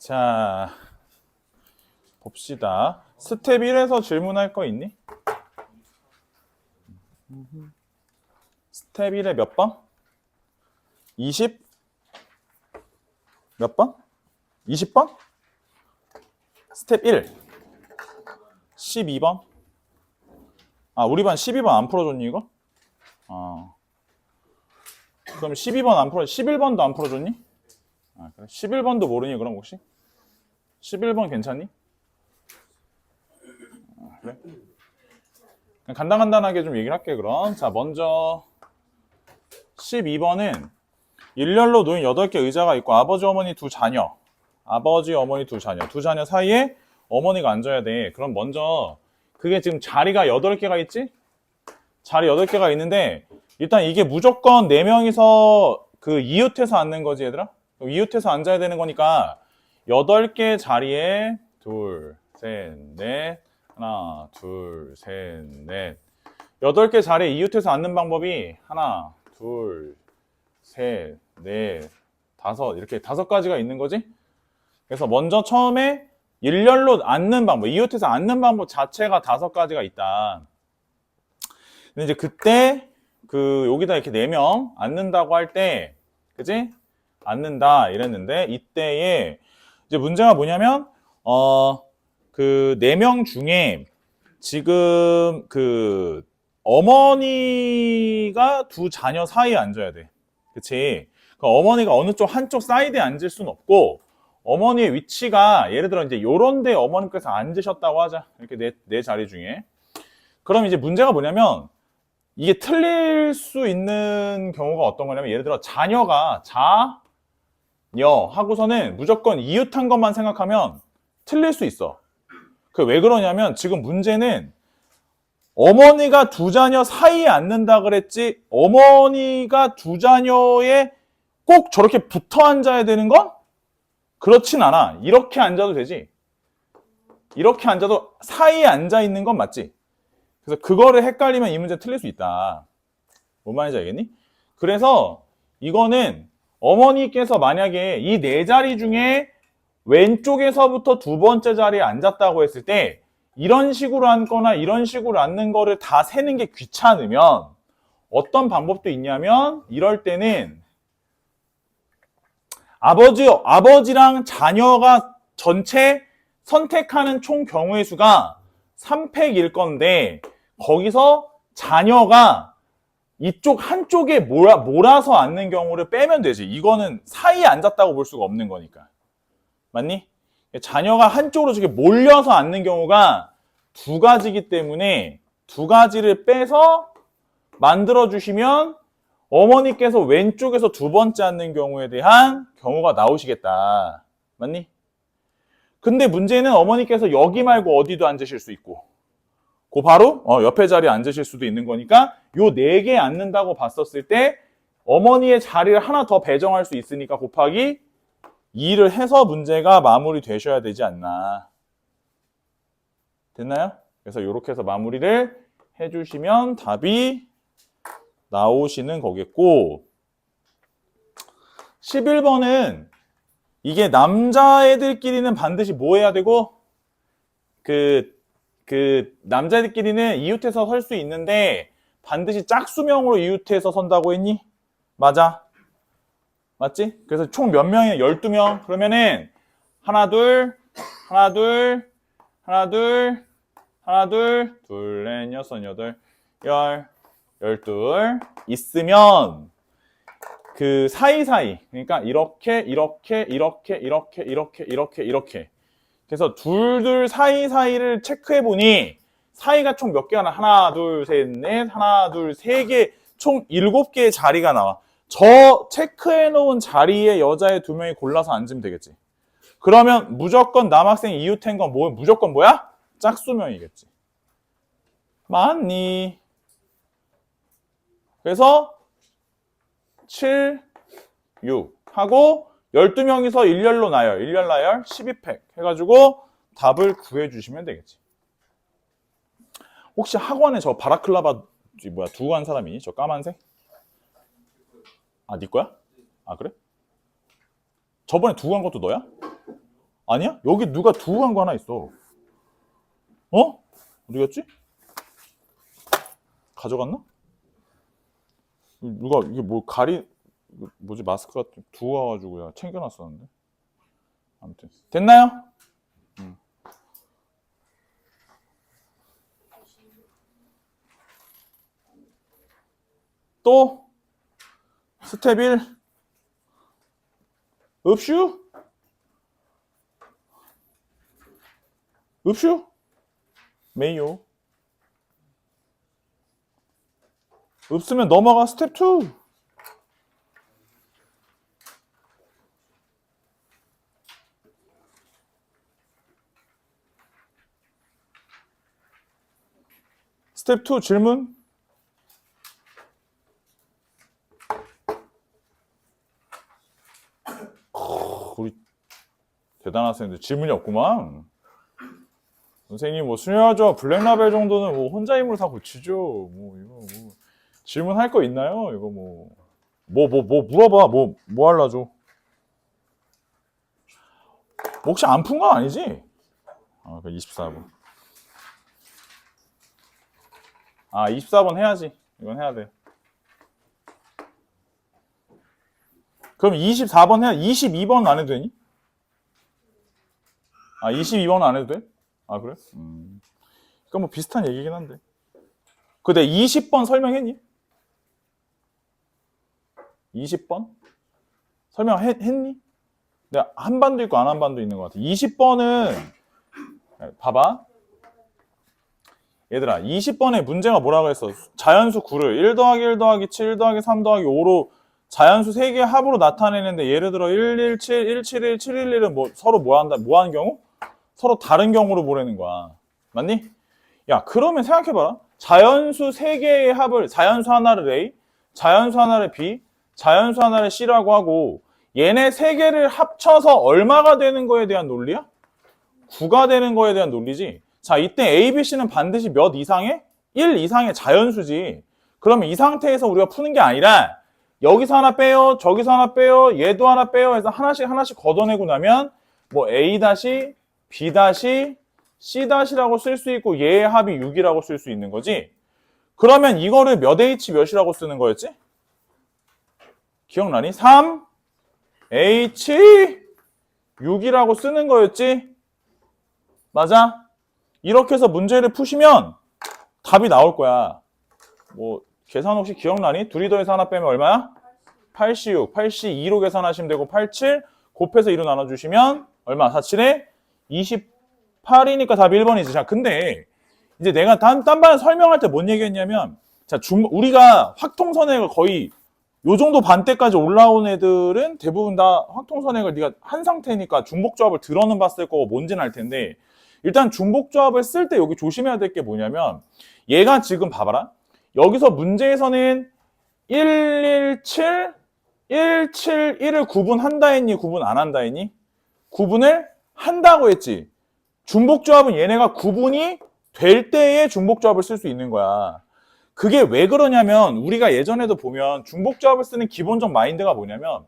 자, 봅시다. 스텝 1에서 질문할 거 있니? 스텝 1에 몇 번? 20? 몇 번? 20번? 스텝 1. 12번? 아, 우리 반 12번 안 풀어줬니, 이거? 그럼 12번 안 풀어, 11번도 안 풀어줬니? 아, 그래. 11번도 모르니, 그럼 혹시? 11번 괜찮니? 그래? 그냥 간단하게 좀 얘기를 할게, 그럼. 자, 먼저 12번은 일렬로 놓인 8개 의자가 있고 아버지, 어머니 두 자녀. 아버지, 어머니 두 자녀. 두 자녀 사이에 어머니가 앉아야 돼. 그럼 먼저 그게 지금 자리가 8개가 있지? 자리 8개가 있는데 일단 이게 무조건 4명이서 그 이웃해서 앉는 거지, 얘들아? 이웃해서 앉아야 되는 거니까 8개 자리에 둘, 셋, 넷, 하나, 둘, 셋, 넷. 8개 자리에 이웃해서 앉는 방법이 하나, 둘, 셋, 넷, 다섯, 이렇게 5가지가 있는 거지? 그래서 먼저 처음에 일렬로 앉는 방법, 이웃해서 앉는 방법 자체가 5가지가 있다. 근데 이제 그때 여기다 이렇게 4명 앉는다고 할 때, 그지? 앉는다 이랬는데 이때에 이제 문제가 뭐냐면 그 4명 중에 지금 그 어머니가 두 자녀 사이에 앉아야 돼. 그치? 그 어머니가 어느 쪽 한쪽 사이드에 앉을 수는 없고 어머니의 위치가 예를 들어 이제 요런 데 어머니께서 앉으셨다고 하자. 이렇게 내 자리 중에. 그럼 이제 문제가 뭐냐면 이게 틀릴 수 있는 경우가 어떤 거냐면 예를 들어 자녀가 자녀 하고서는 무조건 이웃한 것만 생각하면 틀릴 수 있어. 그 왜 그러냐면 지금 문제는 어머니가 두 자녀 사이에 앉는다 그랬지 어머니가 두 자녀에 꼭 저렇게 붙어 앉아야 되는 건 그렇진 않아. 이렇게 앉아도 되지. 이렇게 앉아도 사이에 앉아 있는 건 맞지. 그래서 그거를 헷갈리면 이 문제 틀릴 수 있다. 뭔 말인지 알겠니? 그래서 이거는 어머니께서 만약에 이 4자리 중에 왼쪽에서부터 두 번째 자리에 앉았다고 했을 때 이런 식으로 앉거나 이런 식으로 앉는 거를 다 세는 게 귀찮으면 어떤 방법도 있냐면 이럴 때는 아버지랑 자녀가 전체 선택하는 총 경우의 수가 3팩일 건데 거기서 자녀가 이쪽 한쪽에 몰아서 앉는 경우를 빼면 되지. 이거는 사이에 앉았다고 볼 수가 없는 거니까. 맞니? 자녀가 한쪽으로 저렇게 몰려서 앉는 경우가 2가지이기 때문에 2가지를 빼서 만들어주시면 어머니께서 왼쪽에서 두 번째 앉는 경우에 대한 경우가 나오시겠다. 맞니? 근데 문제는 어머니께서 여기 말고 어디도 앉으실 수 있고 그 바로 옆에 자리에 앉으실 수도 있는 거니까 요 4개 앉는다고 봤었을 때 어머니의 자리를 하나 더 배정할 수 있으니까 곱하기 2를 해서 문제가 마무리 되셔야 되지 않나. 됐나요? 그래서 이렇게 해서 마무리를 해주시면 답이 나오시는 거겠고 11번은 이게 남자애들끼리는 반드시 뭐 해야 되고 남자애들끼리는 이웃해서 설 수 있는데 반드시 짝수명으로 이웃해서 선다고 했니? 맞아. 맞지? 그래서 총 몇 명이야? 12명. 그러면은 하나 둘 넷 여섯 여덟 열 12 있으면 그 사이사이 그러니까 이렇게 그래서 둘 사이사이를 체크해 보니 사이가 총 몇 개가 나? 하나 둘 셋 넷 하나 둘 세 개 총 7개의 자리가 나와. 저 체크해 놓은 자리에 여자애 2명이 골라서 앉으면 되겠지. 그러면 무조건 남학생 이웃한 건 무조건 뭐야? 짝수명이겠지. 맞니? 그래서 7, 6 하고 12명이서 일렬로 나열, 12팩 해가지고 답을 구해주시면 되겠지. 혹시 학원에 저 바라클라바 두고 간 사람이 저 까만색? 아, 네 거야? 아, 그래? 저번에 두고 간 것도 너야? 아니야? 여기 누가 두고 간 거 하나 있어. 어? 어디 갔지? 가져갔나? 누가 이게 뭐 뭐지 마스크 같은 두고 와가지고 야 챙겨놨었는데. 아무튼 됐나요? 또 스텝 1 읍슈 메이요. 없으면 넘어가 스텝 2. 스텝 2 질문. 우리 대단하시는데 질문이 없구만. 선생님 뭐 수녀화조와 블랙라벨 정도는 뭐 혼자 힘으로 다 고치죠. 뭐 이거 뭐 질문할 거 있나요? 이거 뭐 물어봐. 뭐 할라죠? 혹시 안 푼 건 아니지? 아, 그 24번. 아, 24번 해야지. 이건 해야 돼. 그럼 24번 해야 22번 안 해도 되니? 아, 22번 안 해도 돼? 아, 그래? 그러니까 뭐 비슷한 얘기긴 한데. 근데 20번 설명했니? 20번? 설명했니? 내가 한 반도 있고 안 한 반도 있는 것 같아. 20번은 봐봐. 얘들아, 20번의 문제가 뭐라고 했어? 자연수 9를 1 더하기 1 더하기 7, 1 더하기 3 더하기 5로 자연수 3개의 합으로 나타내는데 예를 들어 117, 171, 711은 뭐 서로 뭐 하는 경우? 서로 다른 경우로 보내는 거야. 맞니? 야, 그러면 생각해봐라. 자연수 3개의 합을 자연수 하나를 A, 자연수 하나를 B, 자연수 하나를 C라고 하고 얘네 3개를 합쳐서 얼마가 되는 거에 대한 논리야? 9가 되는 거에 대한 논리지. 자, 이때 A, B, C는 반드시 몇 이상의? 1 이상의 자연수지. 그러면 이 상태에서 우리가 푸는 게 아니라 여기서 하나 빼요, 저기서 하나 빼요, 얘도 하나 빼요 해서 하나씩 걷어내고 나면 뭐 A-, B-, C-라고 쓸 수 있고 얘의 합이 6이라고 쓸 수 있는 거지. 그러면 이거를 몇 H 몇이라고 쓰는 거였지? 기억나니? 3 H 6이라고 쓰는 거였지? 맞아? 이렇게 해서 문제를 푸시면 답이 나올 거야. 뭐 계산 혹시 기억나니? 둘이 더해서 하나 빼면 얼마야? 86, 82로 계산하시면 되고 87 곱해서 2로 나눠주시면 얼마? 47에 28이니까 답이 1번이지. 자, 근데 이제 내가 딴 반에 설명할 때 뭔 얘기했냐면 자, 우리가 확통선액을 거의 요 정도 반대까지 올라온 애들은 대부분 다 확통선액을 네가 한 상태니까 중복조합을 들어는 봤을 거고 뭔지는 알 텐데 일단 중복조합을 쓸 때 여기 조심해야 될 게 뭐냐면 얘가 지금 봐봐라. 여기서 문제에서는 117, 171을 구분한다 했니? 구분 안 한다 했니? 구분을 한다고 했지. 중복조합은 얘네가 구분이 될 때에 중복조합을 쓸 수 있는 거야. 그게 왜 그러냐면 우리가 예전에도 보면 중복조합을 쓰는 기본적 마인드가 뭐냐면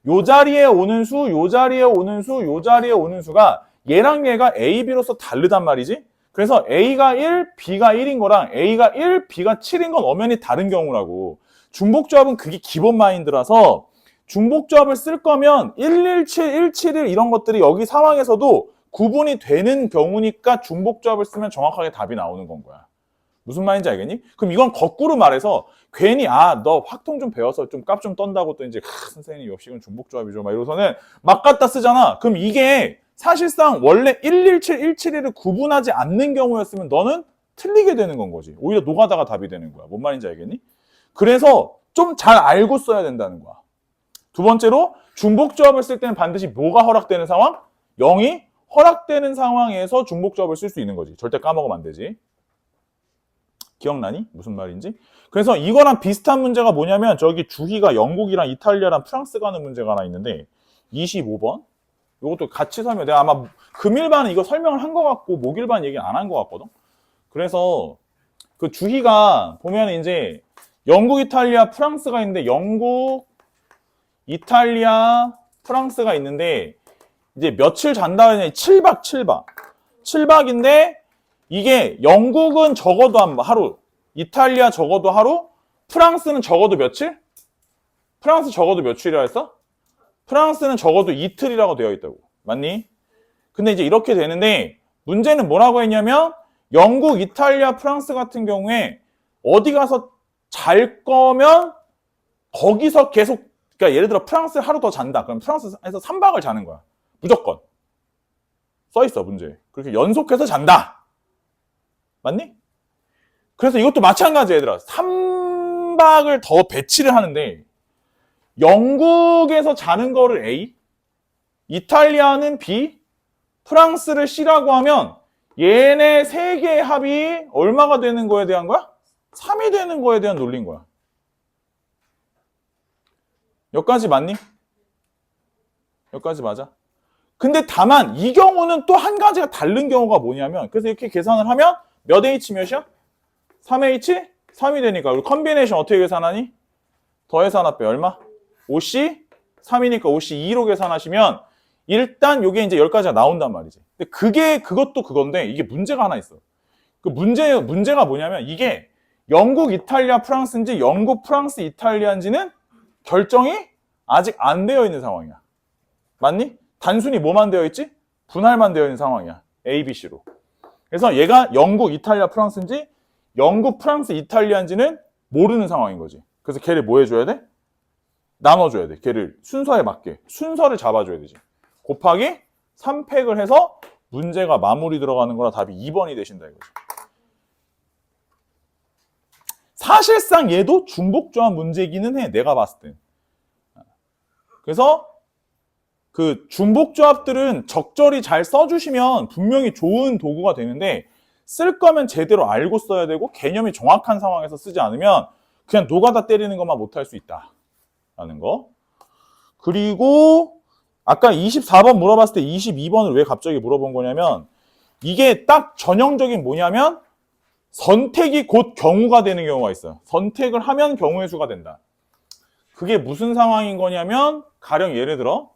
요 자리에 오는 수, 요 자리에 오는 수, 요 자리에 오는 수가 얘랑 얘가 A, B로서 다르단 말이지. 그래서 A가 1, B가 1인 거랑 A가 1, B가 7인 건 엄연히 다른 경우라고. 중복조합은 그게 기본 마인드라서 중복조합을 쓸 거면 117, 171 이런 것들이 여기 상황에서도 구분이 되는 경우니까 중복조합을 쓰면 정확하게 답이 나오는 건 거야. 무슨 말인지 알겠니? 그럼 이건 거꾸로 말해서 괜히 너 확통 좀 배워서 좀 값 좀 떤다고 또 이제 선생님 역시 이건 중복조합이죠 막 이러고서는 막 갖다 쓰잖아. 그럼 이게 사실상 원래 117, 171을 구분하지 않는 경우였으면 너는 틀리게 되는 건 거지. 오히려 노가다가 답이 되는 거야. 뭔 말인지 알겠니? 그래서 좀 잘 알고 써야 된다는 거야. 두 번째로 중복조합을 쓸 때는 반드시 뭐가 허락되는 상황? 0이 허락되는 상황에서 중복조합을 쓸 수 있는 거지. 절대 까먹으면 안 되지. 기억나니? 무슨 말인지? 그래서 이거랑 비슷한 문제가 뭐냐면 저기 주희가 영국이랑 이탈리아랑 프랑스 가는 문제가 하나 있는데 25번 이것도 같이 설명. 내가 아마 금일반은 이거 설명을 한 것 같고 목일반 얘기는 안 한 것 같거든. 그래서 그 주희가 보면 이제 영국, 이탈리아, 프랑스가 있는데 영국, 이탈리아, 프랑스가 있는데 이제 며칠 잔다 하냐 7박 7박. 7박인데 이게 영국은 적어도 한 하루, 이탈리아 적어도 하루, 프랑스는 적어도 며칠? 프랑스 적어도 며칠이라 했어? 프랑스는 적어도 이틀이라고 되어 있다고. 맞니? 근데 이제 이렇게 되는데 문제는 뭐라고 했냐면 영국, 이탈리아, 프랑스 같은 경우에 어디 가서 잘 거면 거기서 계속, 그러니까 예를 들어 프랑스 하루 더 잔다. 그럼 프랑스에서 3박을 자는 거야. 무조건. 써있어, 문제. 그렇게 연속해서 잔다. 맞니? 그래서 이것도 마찬가지야, 얘들아. 3박을 더 배치를 하는데 영국에서 자는 거를 A, 이탈리아는 B, 프랑스를 C라고 하면 얘네 세 개의 합이 얼마가 되는 거에 대한 거야? 3이 되는 거에 대한 논리인 거야. 여기까지 맞니? 여기까지 맞아. 근데 다만 이 경우는 또 한 가지가 다른 경우가 뭐냐면, 그래서 이렇게 계산을 하면 몇 H 몇이야? 3H? 3이 되니까 우리 컨비네이션 어떻게 계산하니? 더해서 하나 빼 얼마? 5C? 3이니까 5C 2로 계산하시면 일단 요게 이제 10가지가 나온단 말이지. 근데 그것도 그건데 이게 문제가 하나 있어. 그 문제가 뭐냐면 이게 영국, 이탈리아, 프랑스인지 영국, 프랑스, 이탈리아인지는 결정이 아직 안 되어 있는 상황이야. 맞니? 단순히 뭐만 되어 있지? 분할만 되어 있는 상황이야. A, B, C로. 그래서 얘가 영국, 이탈리아, 프랑스인지 영국, 프랑스, 이탈리아인지는 모르는 상황인 거지. 그래서 걔를 뭐 해줘야 돼? 나눠줘야 돼. 걔를 순서에 맞게. 순서를 잡아줘야 되지. 곱하기 3팩을 해서 문제가 마무리 들어가는 거라 답이 2번이 되신다 이거죠. 사실상 얘도 중복조합 문제이기는 해. 내가 봤을 땐. 그래서 그 중복조합들은 적절히 잘 써주시면 분명히 좋은 도구가 되는데 쓸 거면 제대로 알고 써야 되고 개념이 정확한 상황에서 쓰지 않으면 그냥 노가다 때리는 것만 못할 수 있다 라는 거. 그리고 아까 24번 물어봤을 때 22번을 왜 갑자기 물어본 거냐면 이게 딱 전형적인 뭐냐면 선택이 곧 경우가 되는 경우가 있어요. 선택을 하면 경우의 수가 된다. 그게 무슨 상황인 거냐면 가령 예를 들어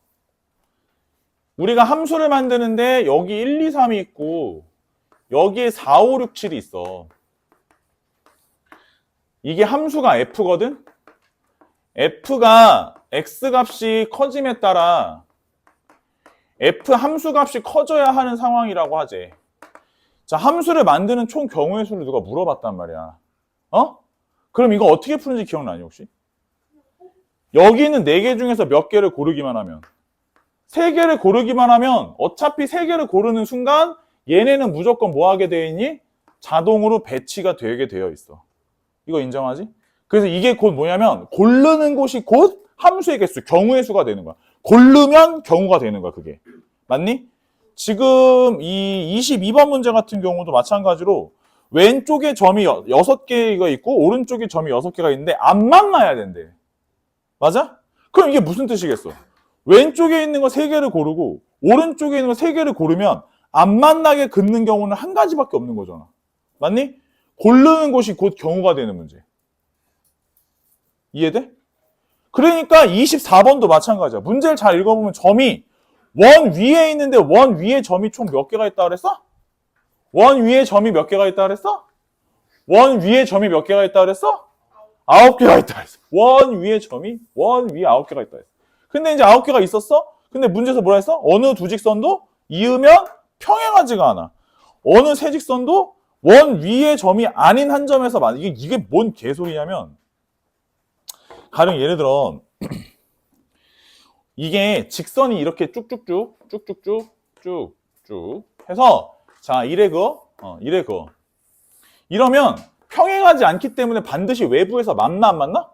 우리가 함수를 만드는데 여기 1, 2, 3이 있고 여기에 4, 5, 6, 7이 있어. 이게 함수가 f거든? f가 x값이 커짐에 따라 f 함수값이 커져야 하는 상황이라고 하지. 자, 함수를 만드는 총 경우의 수를 누가 물어봤단 말이야. 어? 그럼 이거 어떻게 푸는지 기억나니 혹시? 여기 있는 4개 중에서 몇 개를 고르기만 하면 3개를 고르기만 하면 어차피 3개를 고르는 순간 얘네는 무조건 뭐 하게 되어 있니? 자동으로 배치가 되게 되어 있어. 이거 인정하지? 그래서 이게 곧 뭐냐면 고르는 곳이 곧 함수의 개수, 경우의 수가 되는 거야. 고르면 경우가 되는 거야, 그게. 맞니? 지금 이 22번 문제 같은 경우도 마찬가지로 왼쪽에 점이 6개가 있고 오른쪽에 점이 6개가 있는데 안 만나야 된대. 맞아? 그럼 이게 무슨 뜻이겠어? 왼쪽에 있는 거 3개를 고르고 오른쪽에 있는 거 3개를 고르면 안 만나게 긋는 경우는 한 가지밖에 없는 거잖아. 맞니? 고르는 곳이 곧 경우가 되는 문제. 이해돼? 그러니까 24번도 마찬가지야. 문제를 잘 읽어보면 점이 원 위에 있는데 원 위에 점이 총 몇 개가 있다 그랬어? 원 위에 점이 몇 개가 있다 그랬어? 원 위에 점이 몇 개가 있다 그랬어? 9개가 있다 그랬어. 원 위에 점이 원 위에 9개가 있다 그랬어. 근데 이제 9개가 있었어? 근데 문제에서 뭐라 했어? 어느 두 직선도 이으면 평행하지가 않아. 어느 세 직선도 원 위의 점이 아닌 한 점에서 맞아. 이게 뭔 개소리냐면 가령 예를 들어 이게 직선이 이렇게 쭉쭉쭉 해서 자 이래 그어 이래 그어 이러면 평행하지 않기 때문에 반드시 외부에서 만나 안 만나?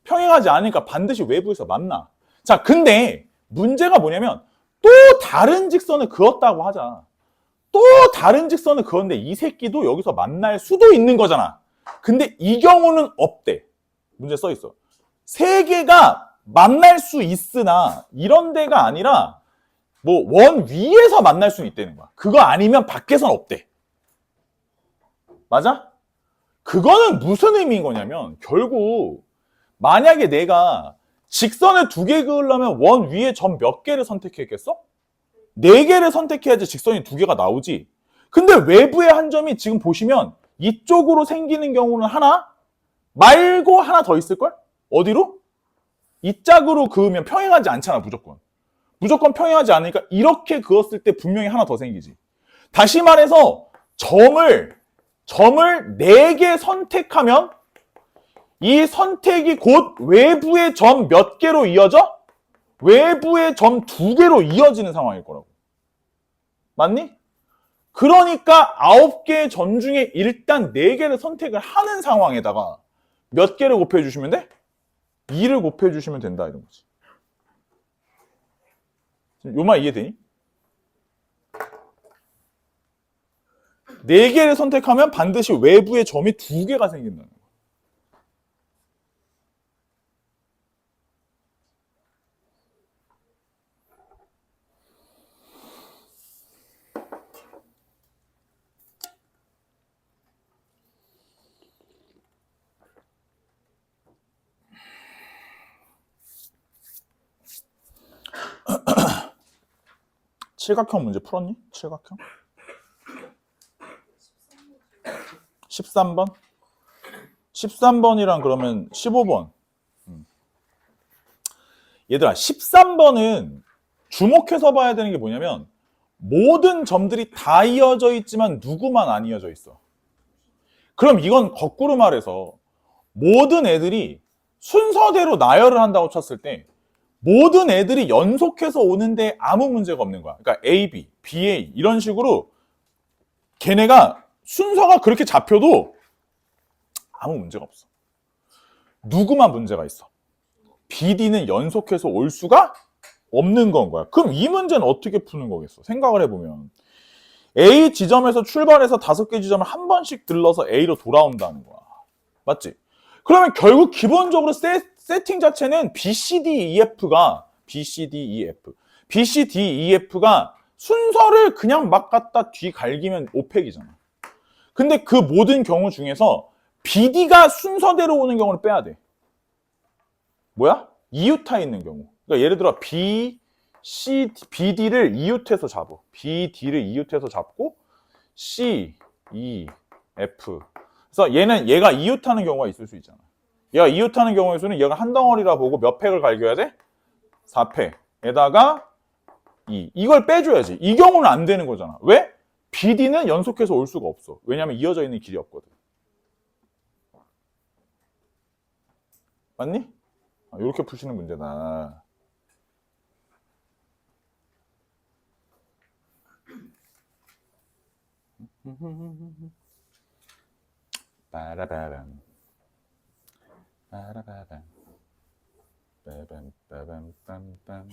평행하지 않으니까 반드시 외부에서 만나. 자 근데 문제가 뭐냐면 또 다른 직선을 그었다고 하자. 또 다른 직선을 그었는데 이 새끼도 여기서 만날 수도 있는 거잖아. 근데 이 경우는 없대. 문제 써 있어. 세 개가 만날 수 있으나 이런 데가 아니라 뭐 원 위에서 만날 수 있다는 거야. 그거 아니면 밖에선 없대. 맞아? 그거는 무슨 의미인 거냐면 결국 만약에 내가 직선을 2개 그으려면 원 위에 점 몇 개를 선택했겠어? 4개를 선택해야지 직선이 2개가 나오지. 근데 외부의 한 점이 지금 보시면 이쪽으로 생기는 경우는 하나 말고 하나 더 있을걸? 어디로? 이 짝으로 그으면 평행하지 않잖아, 무조건. 무조건 평행하지 않으니까 이렇게 그었을 때 분명히 하나 더 생기지. 다시 말해서 점을 4개 선택하면 이 선택이 곧 외부의 점 몇 개로 이어져? 외부의 점 2개로 이어지는 상황일 거라고. 맞니? 그러니까 9개의 점 중에 일단 4개를 선택을 하는 상황에다가 몇 개를 곱해주시면 돼? 2를 곱해주시면 된다 이런 거지. 요 말 이해되니? 4개를 선택하면 반드시 외부의 점이 2개가 생긴다는 거야. 칠각형 문제 풀었니? 칠각형? 13번? 13번이랑 그러면 15번. 얘들아, 13번은 주목해서 봐야 되는 게 뭐냐면 모든 점들이 다 이어져 있지만 누구만 안 이어져 있어. 그럼 이건 거꾸로 말해서 모든 애들이 순서대로 나열을 한다고 쳤을 때 모든 애들이 연속해서 오는데 아무 문제가 없는 거야. 그러니까 A, B, B, A 이런 식으로 걔네가 순서가 그렇게 잡혀도 아무 문제가 없어. 누구만 문제가 있어. BD는 연속해서 올 수가 없는 건 거야. 그럼 이 문제는 어떻게 푸는 거겠어? 생각을 해보면 A 지점에서 출발해서 5개 지점을 한 번씩 들러서 A로 돌아온다는 거야. 맞지? 그러면 결국 기본적으로 세팅 자체는 B, C, D, E, F가 B, C, D, E, F B, C, D, E, F가 순서를 그냥 막 갖다 뒤 갈기면 오팩이잖아. 근데 그 모든 경우 중에서 BD가 순서대로 오는 경우를 빼야 돼. 뭐야? 이웃타 있는 경우. 그러니까 예를 들어 B, C, BD를 이웃해서 잡아. BD를 이웃해서 잡고 C, E, F. 그래서 얘가 이웃하는 경우가 있을 수 있잖아. 얘가 이웃하는 경우에서는 얘가 한 덩어리라 보고 몇 팩을 갈겨야 돼? 4팩에다가 2. 이걸 빼줘야지. 이 경우는 안 되는 거잖아. 왜? BD는 연속해서 올 수가 없어. 왜냐면 이어져 있는 길이 없거든. 맞니? 이렇게 푸시는 문제다. 빠라바람 빠라바람 빠밤빠밤빰빰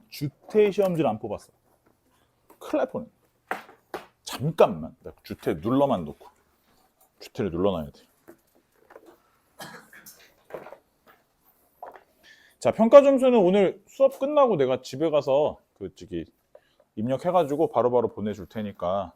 주태 시험지를 안 뽑았어. 큰일 날 뻔해. 잠깐만. 나 주태 눌러만 놓고. 주태를 눌러놔야 돼. 자, 평가 점수는 오늘 수업 끝나고 내가 집에 가서 입력해가지고 바로바로 보내줄 테니까